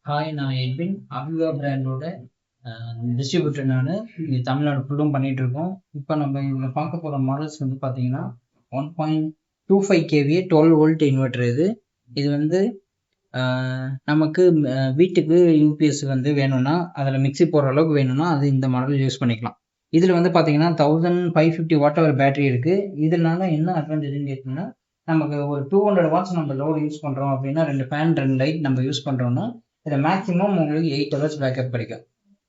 Hi, நான் Edwin. அவிவா பிராண்டோட distributor. நான் இது தமிழ்நாடு ஃபுல்லும் பண்ணிட்டு இருக்கோம். இப்போ நம்ம இதில் பார்க்க போகிற மாடல்ஸ் வந்து பார்த்தீங்கன்னா 1.25 kVA 12 வோல்ட் இன்வெர்டர். இது வந்து நமக்கு வீட்டுக்கு யூபிஎஸ் வந்து வேணும்னா, அதில் மிக்சி போடுற அளவுக்கு வேணும்னா அது இந்த மாடல் யூஸ் பண்ணிக்கலாம். இதில் வந்து பார்த்தீங்கன்னா 1550 வாட் அவர் பேட்டரி இருக்குது. இதனால என்ன அட்வான்டேஜ்னு கேட்டிங்கன்னா, நமக்கு ஒரு 200 வாட்ஸ் நம்ம லோடு யூஸ் பண்ணுறோம் அப்படின்னா 2 ஃபேன் 2 லைட் நம்ம யூஸ் பண்ணுறோம்னா இதில் மேக்ஸிமம் உங்களுக்கு 8 ஹவர்ஸ் பேக்கப் கிடைக்கும்.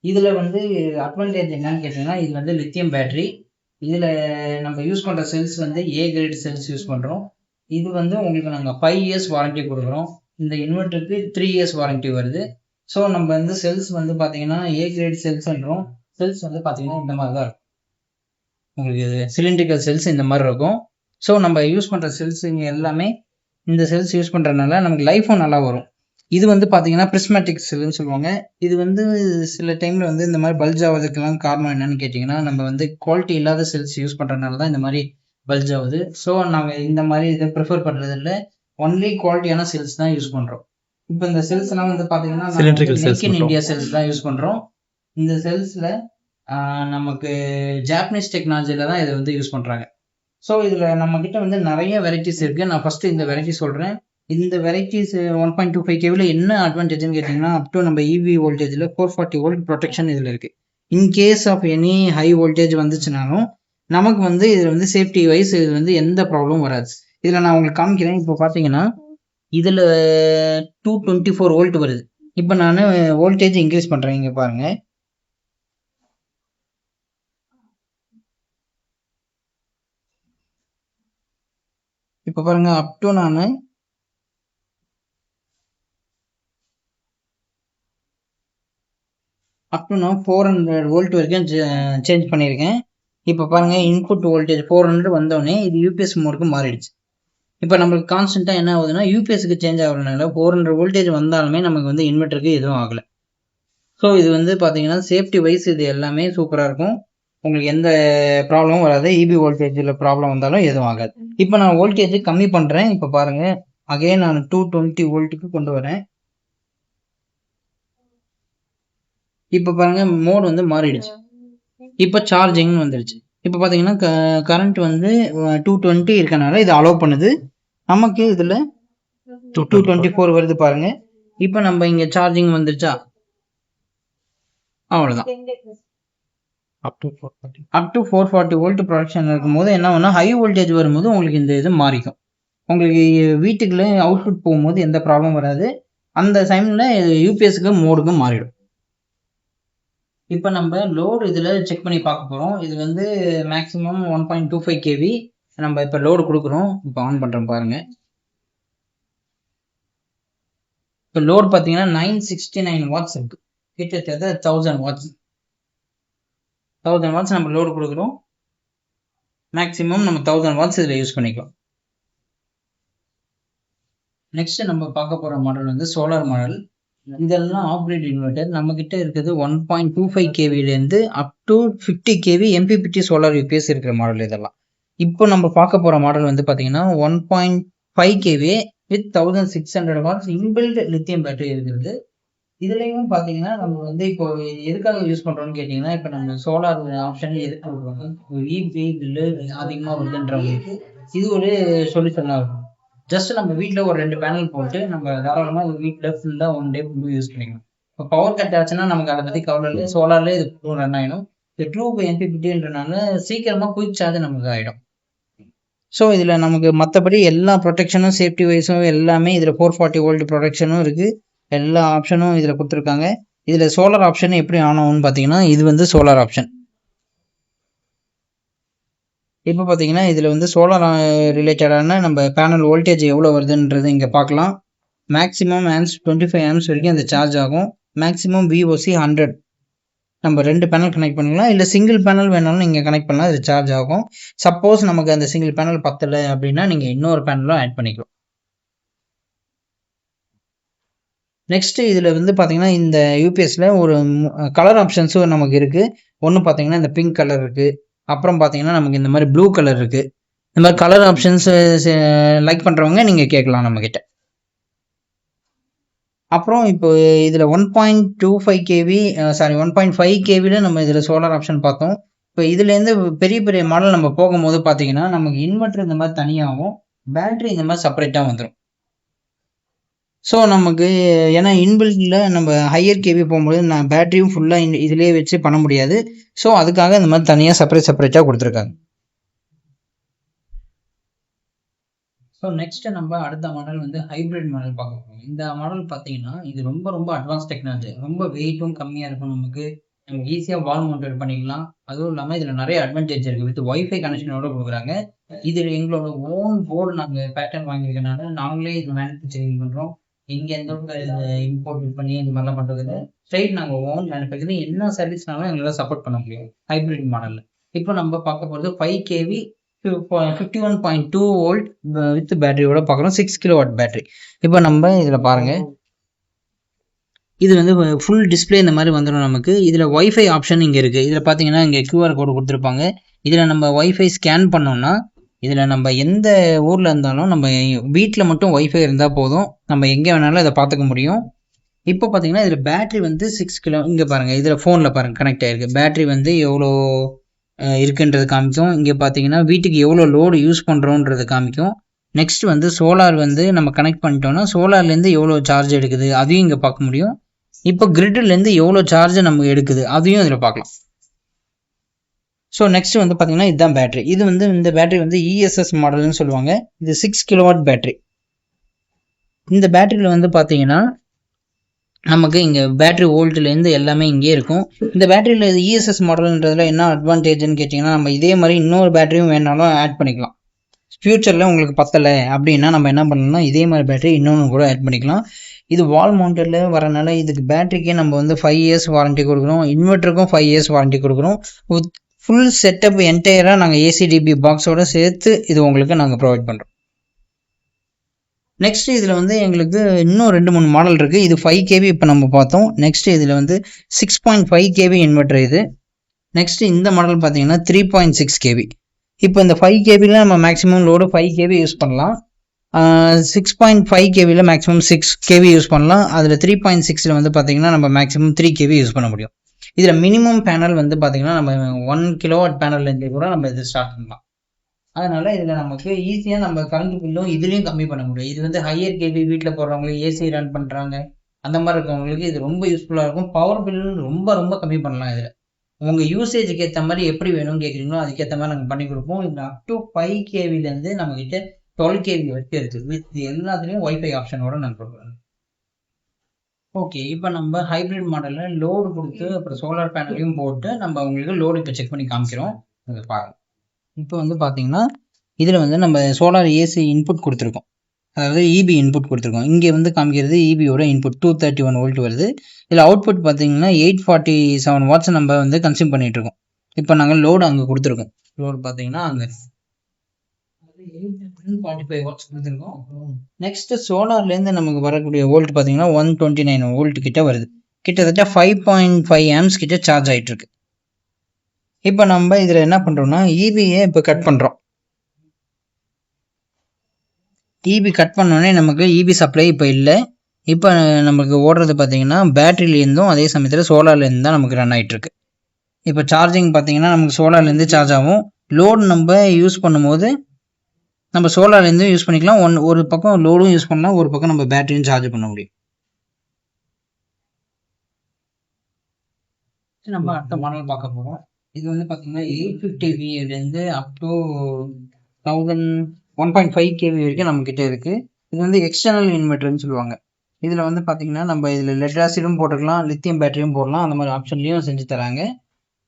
இதில் வந்து அட்வான்டேஜ் என்னன்னு கேட்டிங்கன்னா, இது வந்து லித்தியம் பேட்டரி. இதில் நம்ம யூஸ் பண்ணுற செல்ஸ் வந்து ஏ கிரேட் செல்ஸ் யூஸ் பண்ணுறோம். இது வந்து உங்களுக்கு நாங்கள் 5 இயர்ஸ் வாரண்ட்டி கொடுக்குறோம். இந்த இன்வெர்ட்டருக்கு 3 இயர்ஸ் வாரண்ட்டி வருது. ஸோ நம்ம வந்து செல்ஸ் வந்து பார்த்தீங்கன்னா ஏ கிரேட் செல்ஸ்ன்றோம். செல்ஸ் வந்து பார்த்தீங்கன்னா இந்த மாதிரி தான் இருக்கும். உங்களுக்கு சிலிண்ட்ரிக்கல் செல்ஸ் இந்த மாதிரி இருக்கும். ஸோ நம்ம யூஸ் பண்ணுற செல்ஸுங்க எல்லாமே இந்த செல்ஸ் யூஸ் பண்ணுறதுனால நமக்கு லைஃபும் நல்லா வரும். இது வந்து பார்த்தீங்கன்னா பிரிஸ்மேட்டிக் செல்லுன்னு சொல்லுவாங்க. இது வந்து சில டைமில் வந்து இந்த மாதிரி பல்ஜ் ஆகுதுக்கெல்லாம் காரணம் என்னன்னு கேட்டிங்கன்னா, நம்ம வந்து குவாலிட்டி இல்லாத செல்ஸ் யூஸ் பண்ணுறதுனால தான் இந்த மாதிரி பல்ஜ் ஆகுது. ஸோ நாங்கள் இந்த மாதிரி இதை ப்ரிஃபர் பண்ணுறதில்ல. ஒன்லி குவாலிட்டியான செல்ஸ் தான் யூஸ் பண்ணுறோம். இப்போ இந்த செல்ஸ் எல்லாம் வந்து பார்த்தீங்கன்னா மேக் இன் இந்தியா செல்ஸ் தான் யூஸ் பண்ணுறோம். இந்த செல்ஸில் நமக்கு ஜாப்பனீஸ் டெக்னாலஜியில் தான் இதை வந்து யூஸ் பண்ணுறாங்க. ஸோ இதில் நம்மக்கிட்ட வந்து நிறைய வெரைட்டிஸ் இருக்குது. நான் ஃபஸ்ட்டு இந்த வெரைட்டி சொல்கிறேன். இந்த வெரைட்டிஸ் 1.25 kVல என்ன அட்வான்டேஜ்னு கேட்டிங்கன்னா, அப் டு நம்ம இவி வோல்டேஜில் 440 வோல்ட் ப்ரொடெக்ஷன் இதில் இருக்குது. In case of any high voltage வந்துச்சுனாலும் நமக்கு வந்து இதில் வந்து சேஃப்டி வைஸ் இது வந்து எந்த ப்ராப்ளமும் வராது. இதில் நான் உங்களுக்கு காமிக்கிறேன். இப்போ பார்த்தீங்கன்னா இதில் 224 வோல்ட் வருது. இப்போ நான் வோல்டேஜ் இன்க்ரீஸ் பண்ணுறேன். இங்கே பாருங்கள். இப்போ பாருங்கள், அப் டு நான் 400 வோல்ட் வரைக்கும் சேஞ்ச் பண்ணியிருக்கேன். இப்போ பாருங்கள், இன்புட் வோல்டேஜ் 400 வந்தோடனே இது யூபிஎஸ் மோடுக்கு மாறிடுச்சு. இப்போ நம்மளுக்கு கான்ஸ்டண்ட்டாக என்ன ஆகுதுன்னா, யூபிஎஸ்க்கு சேஞ்ச் ஆகிறதுனால 400 வோல்டேஜ் வந்தாலுமே நமக்கு வந்து இன்வெர்ட்டருக்கு எதுவும் ஆகலை. ஸோ இது வந்து பார்த்தீங்கன்னா சேஃப்டி வைஸ் இது எல்லாமே சூப்பராக இருக்கும். உங்களுக்கு எந்த ப்ராப்ளமும் வராது. இபி வோல்டேஜில் ப்ராப்ளம் வந்தாலும் எதுவும் ஆகாது. இப்போ நான் வோல்டேஜ் கம்மி பண்ணுறேன். இப்போ பாருங்கள், அகைன் நான் 220 வோல்ட்டுக்கு கொண்டு வரேன். இப்போ பாருங்க, மோட் வந்து மாறிடுச்சு. இப்போ சார்ஜிங்னு வந்துடுச்சு. இப்போ பார்த்தீங்கன்னா கரண்ட் வந்து 220 இருக்கனால இது அலோவ் பண்ணுது. நமக்கு இதில் 224 வருது பாருங்க. இப்போ நம்ம இங்கே சார்ஜிங் வந்துருச்சா, அவ்வளோதான். அப் டு 440 வோல்ட் ப்ரொடக்ஷன் இருக்கும்போது என்ன ஒன்று, ஹை வோல்டேஜ் வரும்போது உங்களுக்கு இந்த இது மாறிக்கும். உங்களுக்கு வீட்டுக்குள்ள அவுட்புட் போகும்போது எந்த ப்ராப்ளம் வராது. அந்த டைமில் யூபிஎஸ்க்கு மோடுக்கு மாறிடும். இப்போ நம்ம லோடு இதில் செக் பண்ணி பார்க்க போகிறோம். இது வந்து மேக்ஸிமம் 1.25 kV நம்ம இப்போ லோடு கொடுக்குறோம். இப்போ ஆன் பண்ணுறோம் பாருங்கள். இப்போ லோடு பார்த்தீங்கன்னா 969 வாட்ஸ் இருக்குது. கிட்டத்தட்ட 1000 வாட்ஸ். 1000 வாட்ஸ் நம்ம லோடு கொடுக்குறோம். மேக்ஸிமம் நம்ம 1000 வாட்ஸ் இதில் யூஸ் பண்ணிக்கலாம். நெக்ஸ்ட் நம்ம பார்க்க போகிற மாடல் வந்து சோலார் மாடல். இதெல்லாம் ஆப்ரேட் இன்வெர்டர். நம்மக்கிட்ட இருக்கிறது 1.25 kVலேருந்து up to 50 kV MPPT solar UPS இருக்கிற மாடல் இதெல்லாம். இப்போ நம்ம பார்க்க போகிற மாடல் வந்து பார்த்தீங்கன்னா 1.5 kVA with 1600 watts inbuilt lithium battery இருக்கிறது. இதுலேயும் பார்த்தீங்கன்னா நம்ம வந்து இப்போ எதுக்காக யூஸ் பண்ணுறோம்னு கேட்டிங்கன்னா, இப்போ நம்ம சோலார் ஆப்ஷன் எதுக்கு கொடுக்குறாங்க, இபி பில்லு அதிகமாக வருதுன்றவங்களுக்கு இது ஒரு சொல்யூஷனாக இருக்கும். ஜஸ்ட் நம்ம வீட்டில் ஒரு 2 பேனல் போட்டு நம்ம தாராளமாக ஒரு வீட்டில் ஃபுல்லாக 1 டே ஃபுல்லாக யூஸ் பண்ணிக்கலாம். இப்போ பவர் கட் ஆச்சுன்னா நமக்கு அதை பற்றி கவலை இல்லை. சோலார்லேயே இது ரன் ஆகிடும். இது ட்ரூ MPPTன்றனால சீக்கிரமாக குயிக் சார்ஜ் நமக்கு ஆகிடும். ஸோ இதில் நமக்கு மற்றபடி எல்லா ப்ரொடெக்ஷனும் சேஃப்டி வைஸும் எல்லாமே இதில் 440 வோல்ட் ப்ரொடெக்ஷனும் இருக்குது. எல்லா ஆப்ஷனும் இதில் கொடுத்துருக்காங்க. இதில் சோலார் ஆப்ஷன் எப்படி ஆன் ஆகும்னு பார்த்தீங்கன்னா, இது வந்து சோலார் ஆப்ஷன். இப்போ பார்த்தீங்கன்னா இதில் வந்து சோலார் ரிலேட்டடான நம்ம பேனல் வோல்டேஜ் எவ்வளோ வருதுன்றது இங்கே பார்க்கலாம். மேக்ஸிமம் ஆம்ஸ் 25 ஆம்ஸ் வரைக்கும் அந்த சார்ஜ் ஆகும். Maximum VOC 100. நம்ம 2 பேனல் கனெக்ட் பண்ணிக்கலாம். இல்லை சிங்கிள் பேனல் வேணாலும் நீங்கள் கனெக்ட் பண்ணலாம், அது சார்ஜ் ஆகும். சப்போஸ் நமக்கு அந்த சிங்கிள் பேனல் பத்தலை அப்படின்னா நீங்கள் இன்னொரு பேனலும் ஆட் பண்ணிக்கலாம். நெக்ஸ்ட் இதில் வந்து பார்த்தீங்கன்னா இந்த யூபிஎஸ்ல ஒரு கலர் ஆப்ஷன்ஸும் நமக்கு இருக்குது. ஒன்று பார்த்தீங்கன்னா இந்த பிங்க் கலர் இருக்குது. அப்புறம் பார்த்தீங்கன்னா நமக்கு இந்த மாதிரி ப்ளூ கலர் இருக்குது. இந்த மாதிரி கலர் ஆப்ஷன்ஸ் லைக் பண்ணுறவங்க நீங்கள் கேட்கலாம் நம்மக்கிட்ட. அப்புறம் இப்போ இதில் 1.25 கேவி 1.5 கேவியில் நம்ம இதில் சோலார் ஆப்ஷன் பார்த்தோம். இப்போ இதுலேருந்து பெரிய பெரிய மாடல் நம்ம போகும்போது பார்த்தீங்கன்னா நமக்கு இன்வெர்டர் இந்த மாதிரி தனியாகவும் பேட்டரி இந்த மாதிரி செப்பரேட்டாக வந்துடும். ஸோ நமக்கு ஏன்னா இன்பில்டில் நம்ம ஹையர் கேவி போகும்போது நான் பேட்டரியும் ஃபுல்லாக இதிலே வச்சு பண்ண முடியாது. ஸோ அதுக்காக இந்த மாதிரி தனியாக செப்பரேட்டாக கொடுத்துருக்காங்க. ஸோ நெக்ஸ்ட்டு நம்ம அடுத்த மாடல் வந்து ஹைப்ரிட் மாடல் பார்க்க போகிறோம். இந்த மாடல் பார்த்தீங்கன்னா இது ரொம்ப அட்வான்ஸ் டெக்னாலஜி, ரொம்ப வெயிட்டும் கம்மியாக இருக்கும். நமக்கு ஈஸியாக வால் மவுண்டட் பண்ணிக்கலாம். அதுவும் இல்லாமல் இதில் நிறைய அட்வான்டேஜ் இருக்குது. வித் ஒய்ஃபை கனெக்ஷனோட கொடுக்குறாங்க. இதில் எங்களோட ஓன் போர்டு நாங்கள் பேட்டர்ன் வாங்கியிருக்கனால நாங்களே இது மேனுஃபேக்சரிங் பண்ணுறோம். இங்கே எந்த இம்போர்ட் பண்ணி இந்த மாதிரிலாம் பண்ணுறது ஸ்ட்ரைட் நாங்கள் ஓன் மேனுஃபேக்சரிங் என்ன சர்வீஸ்னாலும் எங்களால் சப்போர்ட் பண்ண முடியும் ஹைப்ரிட் மாடலில். இப்போ நம்ம பார்க்க போகிறது 5 கேவி 51.2 வோல்ட் வித் பேட்டரியோட பார்க்குறோம். 6 கிலோவாட் பேட்டரி. இப்போ நம்ம இதில் பாருங்கள், இது வந்து ஃபுல் டிஸ்பிளே இந்த மாதிரி வந்துடும் நமக்கு. இதில் ஒய்ஃபை ஆப்ஷன் இங்கே இருக்குது. இதில் பார்த்தீங்கன்னா இங்கே QR கோடு கொடுத்துருப்பாங்க. இதில் நம்ம ஒய்ஃபை ஸ்கேன் பண்ணோம்னா இதில் நம்ம எந்த ஊரில் இருந்தாலும் நம்ம வீட்டில் மட்டும் ஒய்ஃபை இருந்தால் போதும், நம்ம எங்கே வேணாலும் இதை பார்த்துக்க முடியும். இப்போ பார்த்தீங்கன்னா இதில் பேட்டரி வந்து 6 கிலோ, இங்கே பாருங்கள் இதில் ஃபோனில் பாருங்கள் கனெக்ட் ஆகிருக்கு. பேட்டரி வந்து எவ்வளோ இருக்குன்றது காமிக்கும். இங்கே பார்த்தீங்கன்னா வீட்டுக்கு எவ்வளோ லோடு யூஸ் பண்ணுறோன்றது காமிக்கும். நெக்ஸ்ட் வந்து சோலார் வந்து நம்ம கனெக்ட் பண்ணிட்டோம்னா சோலார்லேருந்து எவ்வளோ சார்ஜ் எடுக்குது அதையும் இங்கே பார்க்க முடியும். இப்போ கிரிட்லேருந்து எவ்வளோ சார்ஜ் நமக்கு எடுக்குது அதையும் இதில் பார்க்கலாம். ஸோ நெக்ஸ்ட் வந்து பார்த்தீங்கன்னா இதுதான் பேட்டரி. இது வந்து இந்த பேட்டரி வந்து ESS மாடல்னு சொல்லுவாங்க. இது 6 கிலோவாட் பேட்டரி. இந்த பேட்டரியில் வந்து பார்த்தீங்கன்னா நமக்கு இங்கே பேட்டரி வோல்ட்லேருந்து எல்லாமே இங்கே இருக்கும். இந்த பேட்டரியில் ESS மாடல்ன்றதுல என்ன அட்வான்டேஜ்னு கேட்டிங்கன்னா நம்ம இதே மாதிரி இன்னொரு பேட்டரியும் வேணாலும் ஆட் பண்ணிக்கலாம். ஃப்யூச்சரில் உங்களுக்கு பத்தலை அப்படின்னா நம்ம என்ன பண்ணலாம்னா இதே மாதிரி பேட்டரி இன்னொன்று கூட ஆட் பண்ணிக்கலாம். இது வால் மவுண்டடில் வரனால இதுக்கு பேட்டரிக்கே நம்ம வந்து 5 இயர்ஸ் வாரண்ட்டி கொடுக்குறோம். இன்வெர்ட்டருக்கும் 5 இயர்ஸ் வாரண்ட்டி கொடுக்குறோம். ஃபுல் செட்டப் என்டையராக நாங்கள் ACDB பாக்ஸோடு சேர்த்து இது உங்களுக்கு நாங்கள் ப்ரொவைட் பண்ணுறோம். நெக்ஸ்ட் இதில் வந்து எங்களுக்கு இன்னும் 2-3 மாடல் இருக்குது. இது 5 கேவி இப்போ நம்ம பார்த்தோம். நெக்ஸ்ட் இதில் வந்து 6.5 கேவி இன்வெர்டர் இது. நெக்ஸ்ட் இந்த மாடல் பார்த்தீங்கன்னா 3.6 கேவி. இப்போ இந்த 5 கேவியில் நம்ம மேக்ஸிமம் லோடு 5 கேவி யூஸ் பண்ணலாம். 6.5 கேவியில் மேக்ஸிமம் 6 கேவி யூஸ் பண்ணலாம். அதில் 3.6 வந்து பார்த்தீங்கன்னா நம்ம மேக்ஸிமம் 3 கேவி யூஸ் பண்ண முடியும். இதில் மினிமம் பேனல் வந்து பார்த்தீங்கன்னா நம்ம 1 கிலோவாட் பேனல்லேருந்து கூட நம்ம இது ஸ்டார்ட் பண்ணலாம். அதனால இதில் நமக்கு ஈஸியாக நம்ம கரண்ட் பில்லும் இதுலேயும் கம்மி பண்ண முடியும். இது வந்து ஹையர் கேவி வீட்டில் போடுறவங்களுக்கு ஏசி ரன் பண்ணுறாங்க அந்த மாதிரி இருக்கவங்களுக்கு இது ரொம்ப யூஸ்ஃபுல்லாக இருக்கும். பவர் பில் ரொம்ப கம்மி பண்ணலாம். இதில் உங்கள் யூசேஜுக்கு ஏற்ற மாதிரி எப்படி வேணும்னு கேட்குறீங்களோ அதுக்கேற்ற மாதிரி நாங்கள் பண்ணி கொடுப்போம். இது அப் டு 5 கேவிலேருந்து நம்மக்கிட்ட 12 கேவி வரைக்கும் இருக்குது. வித் எல்லாத்துலேயும் ஒய்ஃபை ஆப்ஷனோட நாங்கள் கொடுக்குறோம். ஓகே, இப்போ நம்ம ஹைப்ரிட் மாடலில் லோடு கொடுத்து அப்புறம் சோலார் பேனலையும் போட்டு நம்ம உங்களுக்கு லோடு இப்போ செக் பண்ணி காமிக்கிறோம். அதை பாருங்கள். இப்போ வந்து பார்த்தீங்கன்னா இதில் வந்து நம்ம சோலார் ஏசி இன்புட் கொடுத்துருக்கோம், அதாவது EB இன்புட் கொடுத்துருக்கோம். இங்கே வந்து காமிக்கிறது EBயோட இன்புட் 231 வோல்ட் வருது. இதில் அவுட்புட் பார்த்தீங்கன்னா 847 வாட்ஸ் நம்ம வந்து கன்சியூம் பண்ணிகிட்டு இருக்கோம். இப்போ நாங்கள் லோடு அங்கே கொடுத்துருக்கோம். லோடு பார்த்தீங்கன்னா அங்கே 45 வாட்ஸ் கொடுத்துருக்கோம். நெக்ஸ்ட் சோலார்லேருந்து நமக்கு வரக்கூடிய வோல்ட் பார்த்தீங்கன்னா 129 வோல்ட் கிட்ட வருது. கிட்டத்தட்ட 5.5 ஆம்ஸ் கிட்ட சார்ஜ் ஆகிட்டு இருக்கு. இப்போ நம்ம இதில் என்ன பண்ணுறோம்னா EBயை இப்போ கட் பண்ணுறோம். EB கட் பண்ணோடனே நமக்கு EB சப்ளை இப்போ இல்லை. இப்போ நமக்கு ஓடுறது பார்த்தீங்கன்னா பேட்டரியிலேருந்தும் அதே சமயத்தில் சோலார்லேருந்து தான் நமக்கு ரன் ஆகிட்டுருக்கு. இப்போ சார்ஜிங் பார்த்தீங்கன்னா நமக்கு சோலார்லேருந்து சார்ஜ் ஆகும். லோடு நம்ம யூஸ் பண்ணும்போது நம்ம சோலார்லேருந்தும் யூஸ் பண்ணிக்கலாம். ஒரு பக்கம் லோடும் யூஸ் பண்ணலாம், ஒரு பக்கம் நம்ம பேட்டரியும் சார்ஜ் பண்ண முடியும். நம்ம அடுத்த மாடல் பார்க்க போகிறோம். இது வந்து பார்த்தீங்கன்னா 850 VA அப் டு 1.5 கேவி வரைக்கும் நம்மக்கிட்ட இருக்குது. இது வந்து எக்ஸ்டர்னல் இன்வெர்டர்னு சொல்லுவாங்க. இதில் வந்து பார்த்தீங்கன்னா நம்ம இதில் லெட் ஆசிடும் போட்டுக்கலாம், லித்தியம் பேட்டரியும் போடலாம், அந்த மாதிரி ஆப்ஷன்லையும் செஞ்சு தராங்க.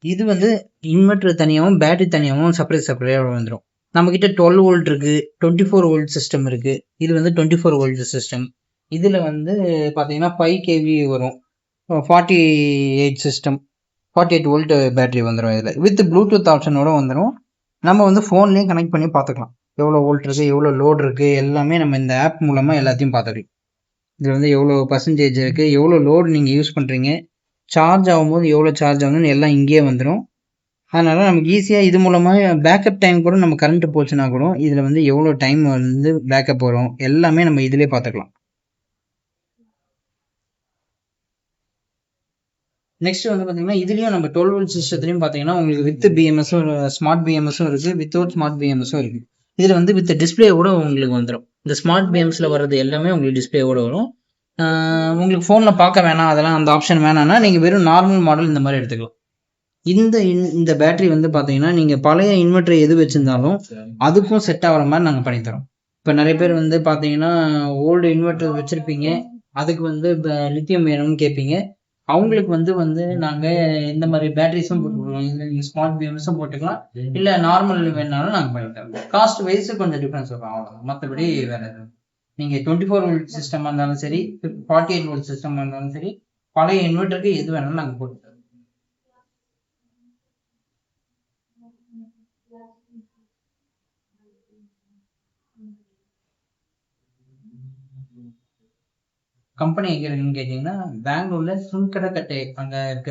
இது வந்து இன்வெர்டர் தனியாகவும் பேட்டரி தனியாகவும் செப்பரேட்டாக வந்துடும். நம்மக்கிட்ட 12 வோல்ட் இருக்குது, 24 வோல்ட் சிஸ்டம் இருக்குது. இது வந்து 24 வோல்ட் சிஸ்டம். இதில் வந்து பார்த்தீங்கன்னா 5 கேவி வரும், 48 வோல்ட் பேட்டரி வந்துடும். இதில் வித் ப்ளூடூத் ஆப்ஷனோட வந்துடும். நம்ம வந்து ஃபோன்லேயும் கனெக்ட் பண்ணி பார்த்துக்கலாம், எவ்வளோ வோல்ட் இருக்குது, எவ்வளோ லோடு இருக்குது, எல்லாமே நம்ம இந்த ஆப் மூலமாக எல்லாத்தையும் பார்த்துக்கலாம். இதில் வந்து எவ்வளோ பர்சன்டேஜ் இருக்குது, எவ்வளோ லோடு நீங்கள் யூஸ் பண்ணுறீங்க, சார்ஜ் ஆகும்போது எவ்வளோ சார்ஜ் ஆகுதுன்னு எல்லாம் இங்கேயே வந்துடும். அதனால் நமக்கு ஈஸியாக இது மூலமாக பேக்கப் டைம் கூட நம்ம கரண்ட்டு போச்சுன்னா கூட இதில் வந்து எவ்வளோ டைம் வந்து பேக்கப் வரும் எல்லாமே நம்ம இதிலே பார்த்துக்கலாம். நெக்ஸ்ட் வந்து பார்த்தீங்கன்னா இதுலேயும் நம்ம 12 வோல்ட் சிஸ்டத்துலையும் பார்த்தீங்கன்னா உங்களுக்கு வித் பிஎம்எஸும் ஸ்மார்ட் பிஎம்எஸும் இருக்குது, வித்தவுட் ஸ்மார்ட் பிஎம்எஸும் இருக்குது. இதில் வந்து வித் டிஸ்பிளே கூட உங்களுக்கு வந்துடும். இந்த ஸ்மார்ட் பிஎம்ஸில் வர்றது எல்லாமே உங்களுக்கு டிஸ்பிளே கூட வரும். உங்களுக்கு ஃபோனில் பார்க்க வேணாம், அதெல்லாம் அந்த ஆப்ஷன் வேணாம்னா நீங்கள் வெறும் நார்மல் மாடல் இந்த மாதிரி எடுத்துக்கலாம். இந்த பேட்டரி வந்து பார்த்தீங்கன்னா நீங்கள் பழைய இன்வெர்டர் எது வச்சுருந்தாலும் அதுக்கும் செட் ஆகிற மாதிரி நாங்கள் பண்ணித்தரோம். இப்போ நிறைய பேர் வந்து பார்த்தீங்கன்னா ஓல்டு இன்வெர்டர் வச்சுருப்பீங்க, அதுக்கு வந்து லித்தியம் வேணும்னு கேட்பீங்க. அவங்களுக்கு வந்து நாங்கள் இந்த மாதிரி பேட்டரிஸும் போட்டுக்கலாம், இல்லை நீங்கள் ஸ்மார்ட் பிஎம்ஸும் போட்டுக்கலாம், இல்லை நார்மல் வேணாலும் நாங்கள் பண்ணித்தரோம். காஸ்ட் வைஸ் கொஞ்சம் டிஃப்ரென்ஸ் வரும், அவ்வளோதான். மற்றபடி வேறு எதுவும் நீங்கள் 24 வோல்ட் சிஸ்டமாக இருந்தாலும் சரி, 48 வோல்ட் சிஸ்டமாக இருந்தாலும் சரி, பழைய இன்வெர்டருக்கு எது வேணாலும் நாங்கள் போட்டு தரோம். கம்பெனி எங்கே இருக்குன்னு கேட்டிங்கன்னா பெங்களூரில் சுன்கடக்கட்டை அங்கே இருக்க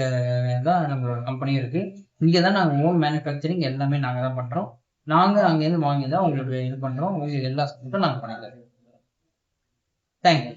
தான் நம்மளோட கம்பெனி இருக்குது. இங்கே தான் நாங்கள் ஓன் மேனுஃபேக்சரிங் எல்லாமே நாங்கள் தான் பண்ணுறோம். நாங்கள் அங்கேருந்து வாங்கி தான் உங்களுக்கு இது பண்ணுறோம். உங்களுக்கு எல்லா சப்போர்ட்டும் நாங்கள் பண்ணிக்கலாம். தேங்க்யூ.